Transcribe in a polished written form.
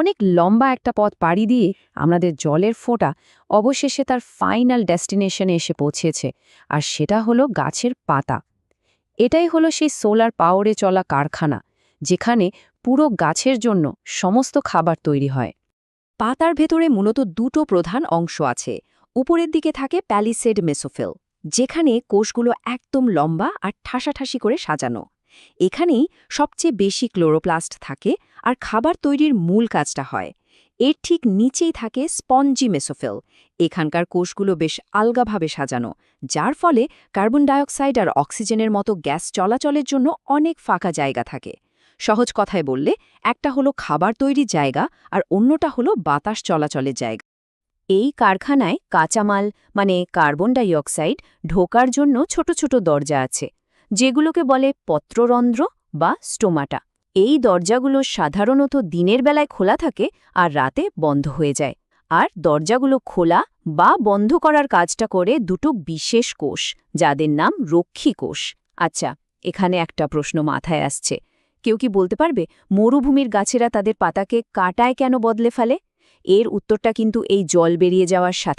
অনেক লম্বা একটা পথ পাড়ি দিয়ে আমাদের জলের ফোঁটা অবশেষে তার ফাইনাল ডেস্টিনেশনে এসে পৌঁছেছে, আর সেটা হলো গাছের পাতা। এটাই হলো সেই সোলার পাওয়ারে চলা কারখানা, যেখানে পুরো গাছের জন্য সমস্ত খাবার তৈরি হয়। পাতার ভেতরে মূলত দুটো প্রধান অংশ আছে। উপরের দিকে থাকে প্যালিসেড মেসোফিল, যেখানে কোষগুলো একদম লম্বা আর ঠাসাঠাসি করে সাজানো। এখানেই সবচেয়ে বেশি ক্লোরোপ্লাস্ট থাকে আর খাবার তৈরির মূল কাজটা হয়। এর ঠিক নিচেই থাকে স্পঞ্জি মেসোফিল। এখানকার কোষগুলো বেশ আলগাভাবে সাজানো, যার ফলে কার্বন ডাইঅক্সাইড আর অক্সিজেনের মতো গ্যাস চলাচলের জন্য অনেক ফাঁকা জায়গা থাকে। সহজ কথায় বললে, একটা হলো খাবার তৈরির জায়গা আর অন্যটা হলো বাতাস চলাচলের জায়গা। এই কারখানায় কাঁচামাল মানে কার্বন ডাইঅক্সাইড ঢোকার জন্য ছোট ছোট দরজা আছে, যেগুলোকে বলে পত্ররন্ধ্র বা স্টোমাটা। এই দরজাগুলো সাধারণত দিনের বেলায় খোলা থাকে আর রাতে বন্ধ হয়ে যায়। আর দরজাগুলো খোলা বা বন্ধ করার কাজটা করে দুটো বিশেষ কোষ, যাদের নাম রক্ষী কোষ। আচ্ছা, এখানে একটা প্রশ্ন মাথায় আসছে। কেউ কি বলতে পারবে মরুভূমির গাছেরা তাদের পাতাকে কাঁটায় কেন বদলে ফেলে? এর উত্তরটা কিন্তু এই জল বেরিয়ে যাওয়ার সাথে